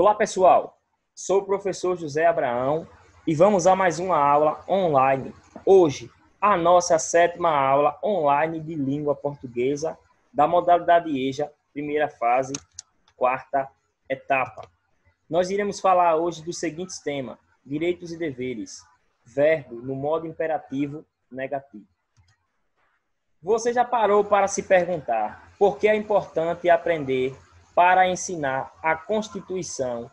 Olá, pessoal. Sou o professor José Abraão e vamos a mais uma aula online. Hoje, a nossa 7ª aula online de língua portuguesa da modalidade EJA, primeira fase, 4ª etapa. Nós iremos falar hoje dos seguintes temas: direitos e deveres, verbo no modo imperativo negativo. Você já parou para se perguntar por que é importante aprender para ensinar a Constituição,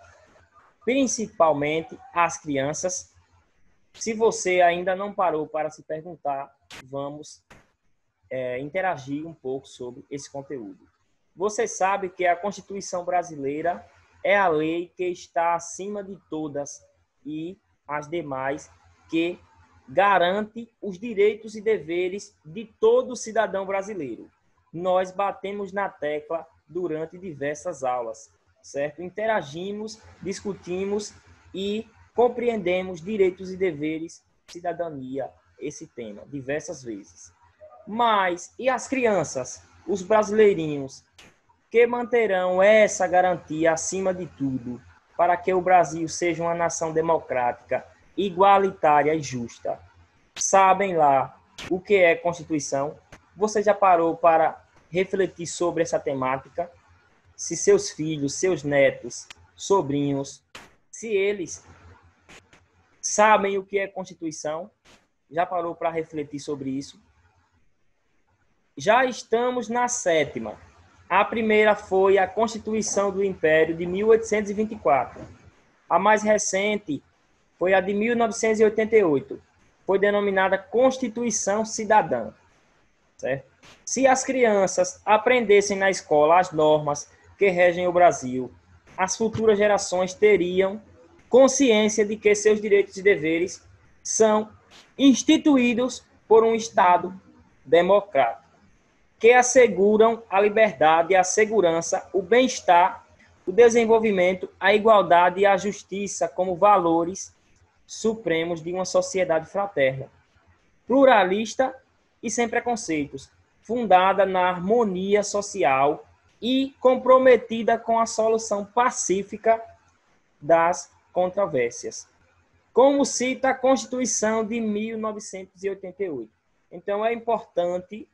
principalmente às crianças? Se você ainda não parou para se perguntar, vamos interagir um pouco sobre esse conteúdo. Você sabe que a Constituição brasileira é a lei que está acima de todas e as demais, que garante os direitos e deveres de todo cidadão brasileiro. Nós batemos na tecla durante diversas aulas, certo? Interagimos, discutimos e compreendemos direitos e deveres, cidadania, esse tema, diversas vezes. Mas, e as crianças, os brasileirinhos, que manterão essa garantia acima de tudo, para que o Brasil seja uma nação democrática, igualitária e justa? Sabem lá o que é Constituição? Você já parou para refletir sobre essa temática? Se seus filhos, seus netos, sobrinhos, se eles sabem o que é Constituição? Já parou para refletir sobre isso? Já estamos na 7ª. A primeira foi a Constituição do Império de 1824. A mais recente foi a de 1988. Foi denominada Constituição Cidadã. Certo? Se as crianças aprendessem na escola as normas que regem o Brasil, as futuras gerações teriam consciência de que seus direitos e deveres são instituídos por um Estado democrático, que asseguram a liberdade, a segurança, o bem-estar, o desenvolvimento, a igualdade e a justiça como valores supremos de uma sociedade fraterna, pluralista e sem preconceitos, fundada na harmonia social e comprometida com a solução pacífica das controvérsias, como cita a Constituição de 1988. Então, é importante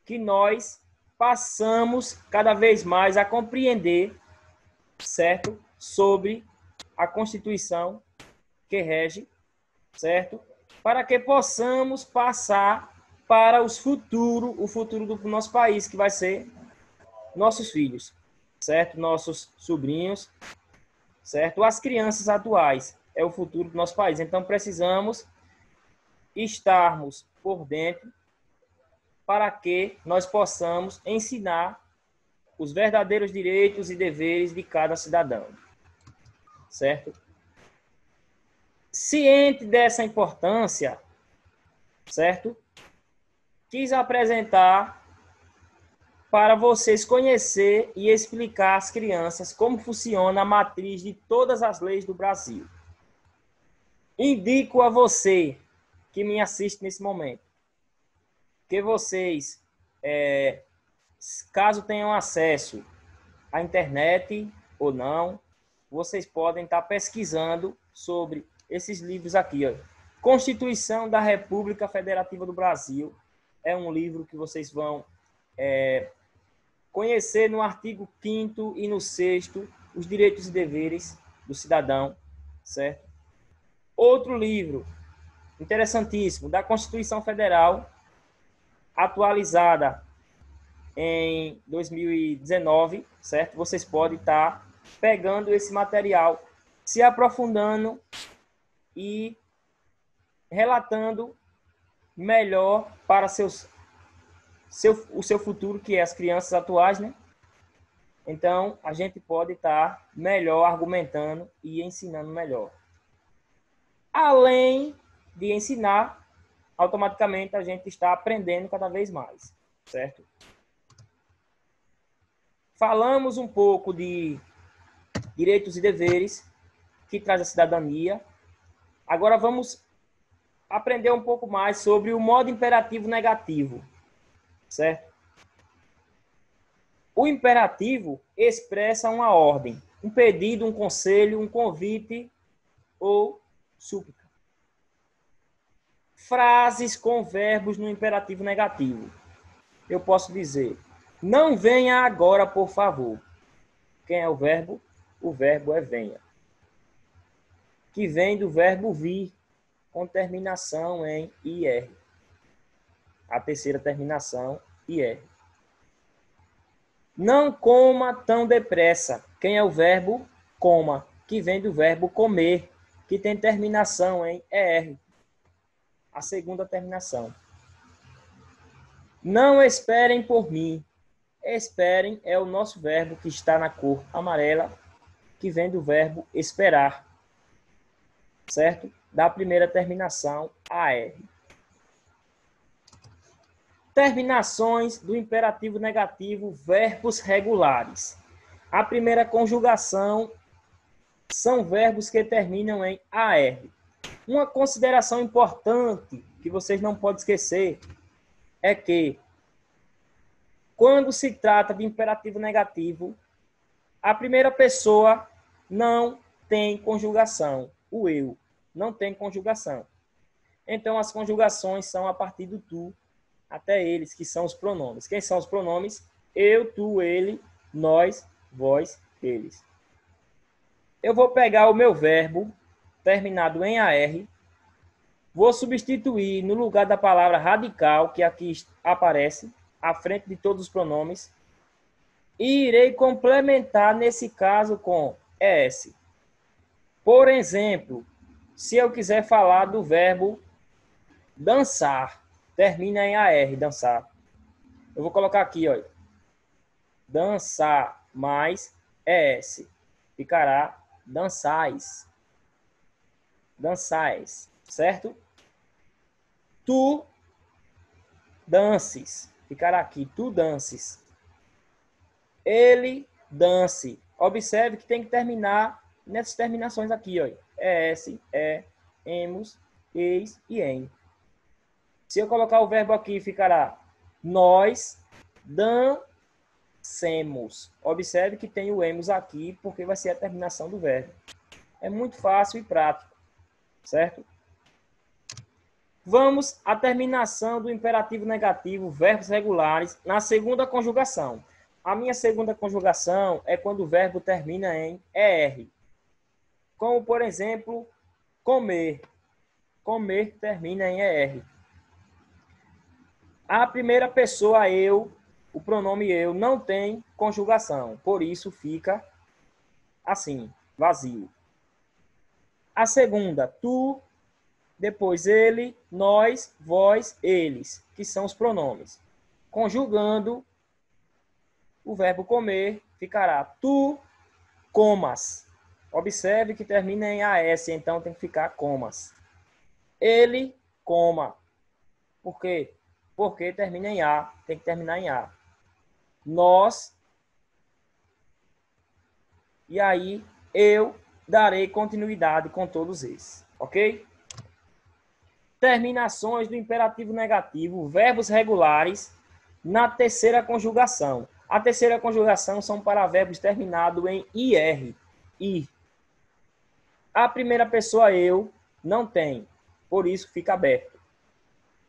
que nós passamos cada vez mais a compreender, certo, sobre a Constituição que rege, certo, para que possamos passar para o futuro do nosso país, que vai ser nossos filhos, certo, nossos sobrinhos, certo, as crianças atuais, é o futuro do nosso país. Então, precisamos estarmos por dentro para que nós possamos ensinar os verdadeiros direitos e deveres de cada cidadão, certo? Ciente dessa importância, certo? Quis apresentar para vocês conhecer e explicar às crianças como funciona a matriz de todas as leis do Brasil. Indico a você que me assiste nesse momento, que vocês, caso tenham acesso à internet ou não, vocês podem estar pesquisando sobre esses livros aqui, ó. Constituição da República Federativa do Brasil é um livro que vocês vão conhecer no artigo 5º e no 6º, os direitos e deveres do cidadão, certo? Outro livro interessantíssimo, da Constituição Federal, atualizada em 2019, certo? Vocês podem estar pegando esse material, se aprofundando e relatando melhor para o seu futuro, que é as crianças atuais, né? Então, a gente pode estar melhor argumentando e ensinando melhor. Além de ensinar, automaticamente a gente está aprendendo cada vez mais, certo? Falamos um pouco de direitos e deveres que traz a cidadania. Agora vamos aprender um pouco mais sobre o modo imperativo negativo, certo? O imperativo expressa uma ordem, um pedido, um conselho, um convite ou súplica. Frases com verbos no imperativo negativo. Eu posso dizer, não venha agora, por favor. Quem é o verbo? O verbo é venha. Que vem do verbo vir, com terminação em IR. A terceira terminação, IR. Não coma tão depressa. Quem é o verbo? Coma, que vem do verbo comer, que tem terminação em ER. A segunda terminação. Não esperem por mim. Esperem é o nosso verbo que está na cor amarela, que vem do verbo esperar. Certo? Da primeira terminação, AR. Terminações do imperativo negativo, verbos regulares. A primeira conjugação são verbos que terminam em AR. Uma consideração importante que vocês não podem esquecer é que, quando se trata de imperativo negativo, a primeira pessoa não tem conjugação. O eu não tem conjugação. Então, as conjugações são a partir do tu até eles, que são os pronomes. Quem são os pronomes? Eu, tu, ele, nós, vós, eles. Eu vou pegar o meu verbo terminado em AR, vou substituir no lugar da palavra radical, que aqui aparece, à frente de todos os pronomes, e irei complementar nesse caso com ES. Por exemplo, se eu quiser falar do verbo dançar, termina em AR, dançar. Eu vou colocar aqui, ó, dançar mais ES. Ficará dançais. Dançais, certo? Tu dances. Ficará aqui, tu dances. Ele dance. Observe que tem que terminar nessas terminações aqui, ó. ES, emos, eis e em. Se eu colocar o verbo aqui, ficará nós dancemos. Observe que tem o emos aqui, porque vai ser a terminação do verbo. É muito fácil e prático, certo? Vamos à terminação do imperativo negativo, verbos regulares, na segunda conjugação. A minha segunda conjugação é quando o verbo termina em ER. Como, por exemplo, comer. Comer termina em ER. A primeira pessoa, eu, o pronome eu, não tem conjugação. Por isso, fica assim, vazio. A segunda, tu, depois ele, nós, vós, eles, que são os pronomes. Conjugando, o verbo comer ficará tu comas. Observe que termina em AS, então tem que ficar comas. Ele coma. Por quê? Porque termina em A, tem que terminar em A. Nós, e aí eu darei continuidade com todos esses, ok? Terminações do imperativo negativo, verbos regulares, na terceira conjugação. A terceira conjugação são para verbos terminados em IR, ir. A primeira pessoa, eu, não tem, por isso fica aberto.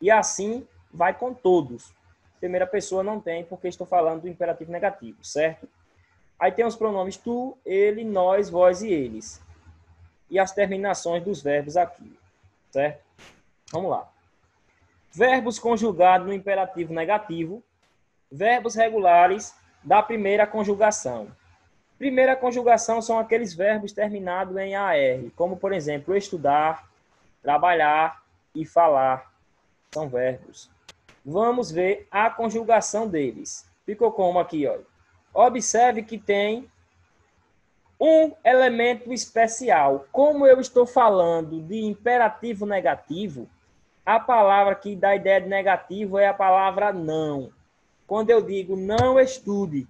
E assim vai com todos. Primeira pessoa não tem, porque estou falando do imperativo negativo, certo? Aí tem os pronomes tu, ele, nós, vós e eles. E as terminações dos verbos aqui, certo? Vamos lá. Verbos conjugados no imperativo negativo, verbos regulares da primeira conjugação. Primeira conjugação são aqueles verbos terminados em AR, como, por exemplo, estudar, trabalhar e falar. São verbos. Vamos ver a conjugação deles. Ficou como aqui, ó. Observe que tem um elemento especial. Como eu estou falando de imperativo negativo, a palavra que dá ideia de negativo é a palavra não. Quando eu digo não estude,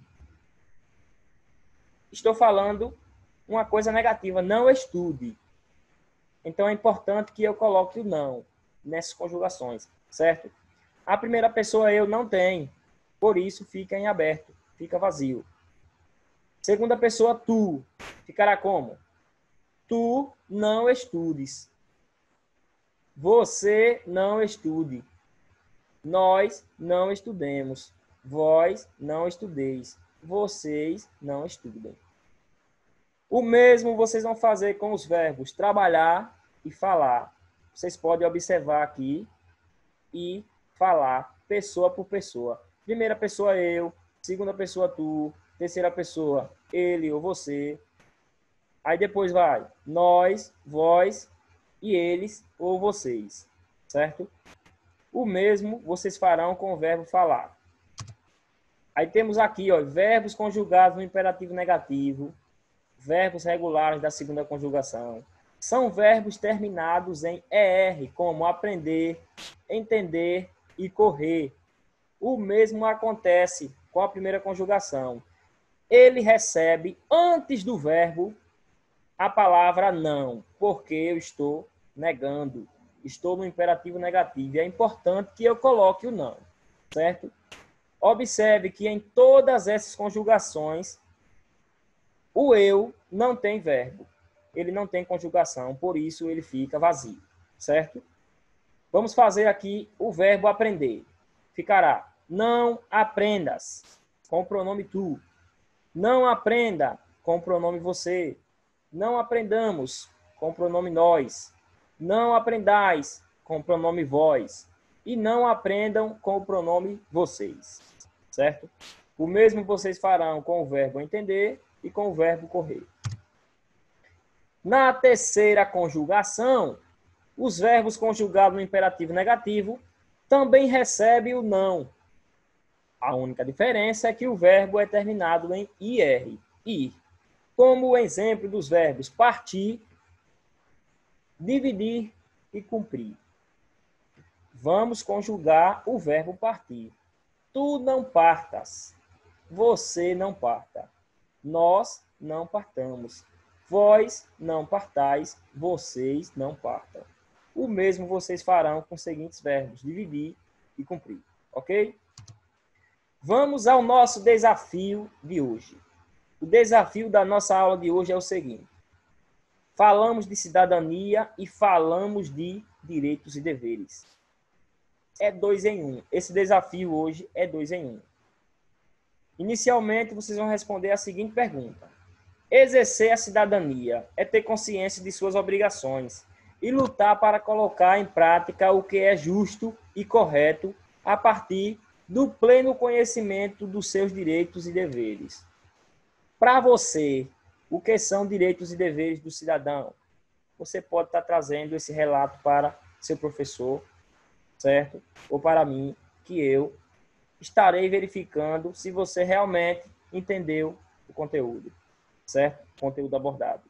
estou falando uma coisa negativa, não estude. Então é importante que eu coloque o não nessas conjugações, certo? A primeira pessoa eu não tem, por isso fica em aberto, fica vazio. Segunda pessoa, tu. Ficará como? Tu não estudes. Você não estude. Nós não estudemos. Vós não estudeis. Vocês não estudem. O mesmo vocês vão fazer com os verbos trabalhar e falar. Vocês podem observar aqui e falar pessoa por pessoa. Primeira pessoa, eu. Segunda pessoa, tu. Terceira pessoa, ele ou você. Aí depois vai nós, vós e eles ou vocês. Certo? O mesmo vocês farão com o verbo falar. Aí temos aqui, ó, verbos conjugados no imperativo negativo, verbos regulares da segunda conjugação. São verbos terminados em ER, como aprender, entender e correr. O mesmo acontece com a primeira conjugação. Ele recebe, antes do verbo, a palavra não, porque eu estou negando. Estou no imperativo negativo. E é importante que eu coloque o não, certo? Observe que em todas essas conjugações, o eu não tem verbo. Ele não tem conjugação, por isso ele fica vazio, certo? Vamos fazer aqui o verbo aprender. Ficará, não aprendas, com o pronome tu. Não aprenda, com o pronome você. Não aprendamos, com o pronome nós. Não aprendais, com o pronome vós. E não aprendam com o pronome vocês, certo? O mesmo vocês farão com o verbo entender e com o verbo correr. Na terceira conjugação, os verbos conjugados no imperativo negativo também recebem o não. A única diferença é que o verbo é terminado em IR, ir. Como o exemplo dos verbos partir, dividir e cumprir. Vamos conjugar o verbo partir. Tu não partas. Você não parta. Nós não partamos. Vós não partais. Vocês não partam. O mesmo vocês farão com os seguintes verbos: dividir e cumprir. Ok? Vamos ao nosso desafio de hoje. O desafio da nossa aula de hoje é o seguinte. Falamos de cidadania e falamos de direitos e deveres. É 2 em 1. Esse desafio hoje é 2 em 1. Inicialmente, vocês vão responder a seguinte pergunta. Exercer a cidadania é ter consciência de suas obrigações e lutar para colocar em prática o que é justo e correto a partir do pleno conhecimento dos seus direitos e deveres. Para você, o que são direitos e deveres do cidadão? Você pode estar trazendo esse relato para seu professor, certo? Ou para mim, que eu estarei verificando se você realmente entendeu o conteúdo, certo? O conteúdo abordado.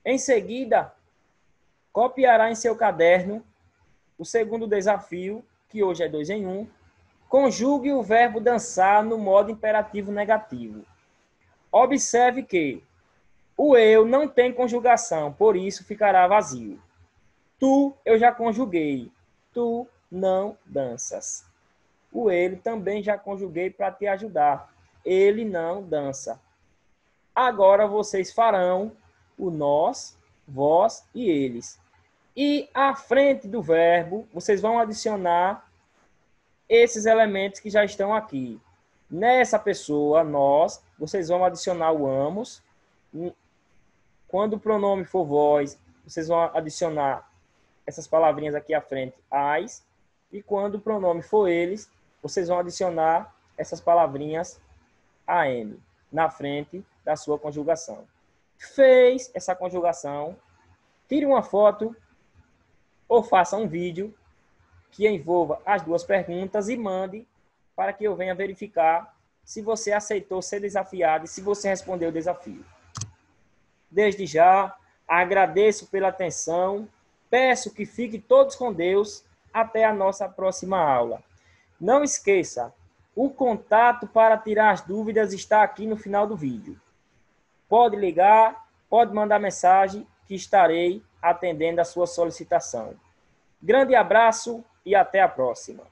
Em seguida, copiará em seu caderno o segundo desafio, que hoje é 2 em 1. Conjugue o verbo dançar no modo imperativo negativo. Observe que o eu não tem conjugação, por isso ficará vazio. Tu, eu já conjuguei. Tu não danças. O ele também já conjuguei para te ajudar. Ele não dança. Agora vocês farão o nós, vós e eles. E à frente do verbo, vocês vão adicionar esses elementos que já estão aqui. Nessa pessoa, nós, vocês vão adicionar o amos. Quando o pronome for vós, vocês vão adicionar essas palavrinhas aqui à frente, as. E quando o pronome for eles, vocês vão adicionar essas palavrinhas am na frente da sua conjugação. Fez essa conjugação, tire uma foto ou faça um vídeo que envolva as duas perguntas e mande para que eu venha verificar se você aceitou ser desafiado e se você respondeu o desafio. Desde já, agradeço pela atenção, peço que fiquem todos com Deus, até a nossa próxima aula. Não esqueça, o contato para tirar as dúvidas está aqui no final do vídeo. Pode ligar, pode mandar mensagem, que estarei atendendo a sua solicitação. Grande abraço e até a próxima.